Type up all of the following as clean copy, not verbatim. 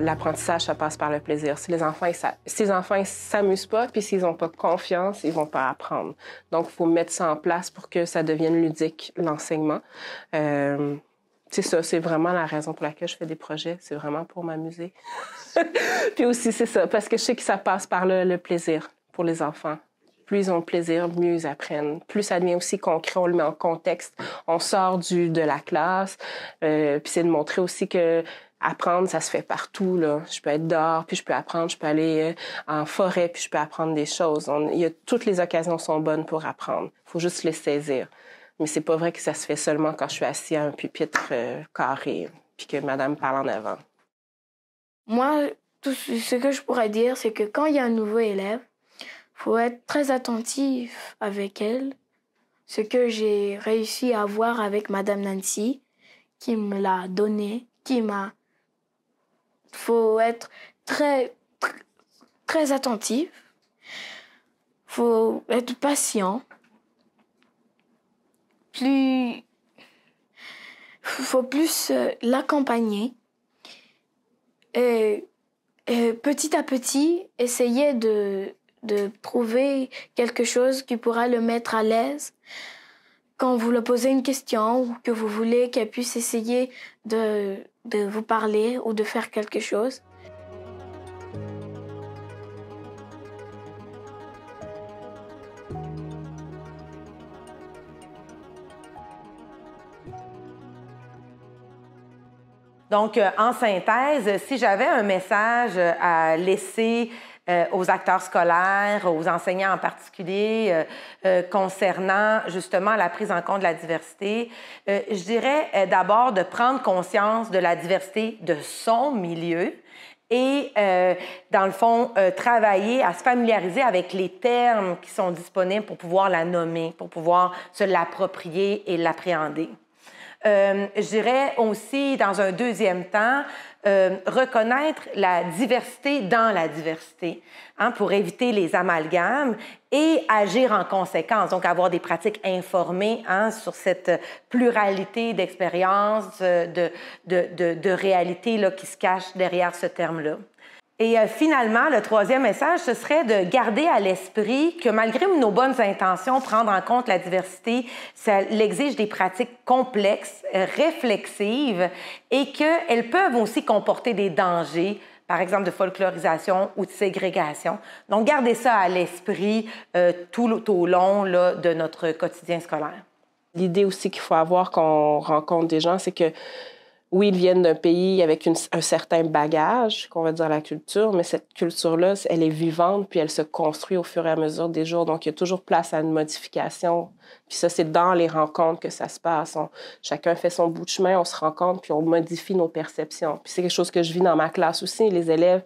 l'apprentissage, ça passe par le plaisir. Si les enfants ne s'amusent pas, puis s'ils n'ont pas confiance, ils ne vont pas apprendre. Donc, il faut mettre ça en place pour que ça devienne ludique, l'enseignement. C'est ça, c'est vraiment la raison pour laquelle je fais des projets. C'est vraiment pour m'amuser. Puis aussi, c'est ça, parce que je sais que ça passe par le plaisir pour les enfants. Plus ils ont de plaisir, mieux ils apprennent. Plus ça devient aussi concret, on le met en contexte. On sort de la classe. Puis c'est de montrer aussi que apprendre, ça se fait partout, là. Je peux être dehors, puis je peux apprendre. Je peux aller en forêt, puis je peux apprendre des choses. Toutes les occasions sont bonnes pour apprendre. Il faut juste les saisir. Mais c'est pas vrai que ça se fait seulement quand je suis assis à un pupitre carré, puis que madame parle en avant. Moi, tout ce que je pourrais dire, c'est que quand il y a un nouveau élève, il faut être très attentif avec elle. Ce que j'ai réussi à voir avec madame Nancy, qui me l'a donné, faut être très, très attentif. Faut être patient. Faut plus l'accompagner. Et petit à petit, essayer de trouver quelque chose qui pourra le mettre à l'aise. Quand vous lui posez une question ou que vous voulez qu'elle puisse essayer de vous parler ou de faire quelque chose. Donc, en synthèse, si j'avais un message à laisser aux acteurs scolaires, aux enseignants en particulier, concernant justement la prise en compte de la diversité, je dirais d'abord de prendre conscience de la diversité de son milieu et, dans le fond, travailler à se familiariser avec les termes qui sont disponibles pour pouvoir la nommer, pour pouvoir se l'approprier et l'appréhender. Je dirais aussi, dans un deuxième temps, reconnaître la diversité dans la diversité, hein, pour éviter les amalgames et agir en conséquence, donc avoir des pratiques informées, hein, sur cette pluralité d'expériences, de réalités là, qui se cachent derrière ce terme-là. Et finalement, le troisième message, ce serait de garder à l'esprit que malgré nos bonnes intentions, prendre en compte la diversité, ça l'exige des pratiques complexes, réflexives, et qu'elles peuvent aussi comporter des dangers, par exemple de folklorisation ou de ségrégation. Donc, gardez ça à l'esprit tout au long là, de notre quotidien scolaire. L'idée aussi qu'il faut avoir quand on rencontre des gens, c'est que oui, ils viennent d'un pays avec un certain bagage, qu'on va dire la culture, mais cette culture-là, elle est vivante, puis elle se construit au fur et à mesure des jours. Donc, il y a toujours place à une modification. Puis ça, c'est dans les rencontres que ça se passe. Chacun fait son bout de chemin, on se rencontre, puis on modifie nos perceptions. Puis c'est quelque chose que je vis dans ma classe aussi. Les élèves,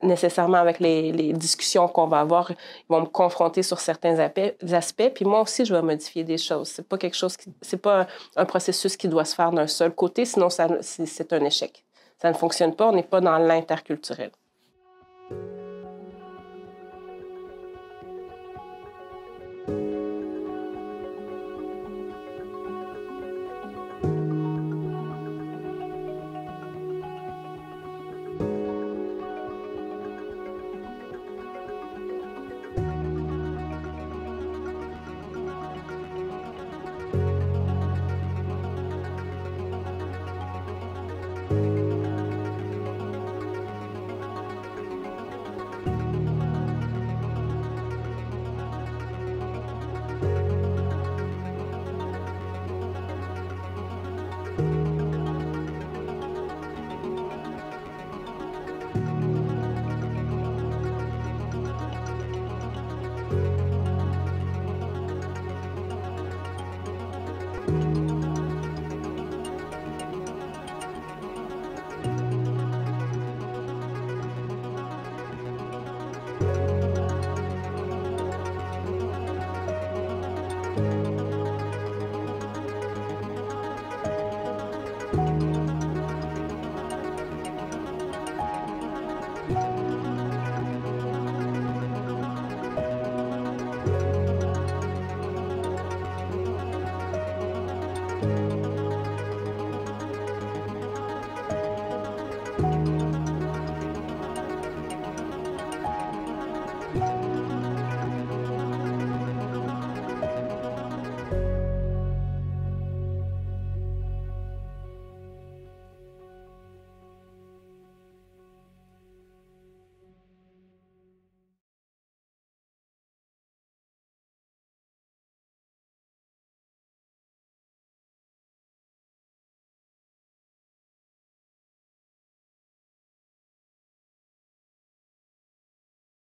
nécessairement avec les discussions qu'on va avoir, ils vont me confronter sur certains aspects, puis moi aussi, je vais modifier des choses. C'est pas quelque chose c'est pas un processus qui doit se faire d'un seul côté, sinon c'est un échec. Ça ne fonctionne pas, on n'est pas dans l'interculturel.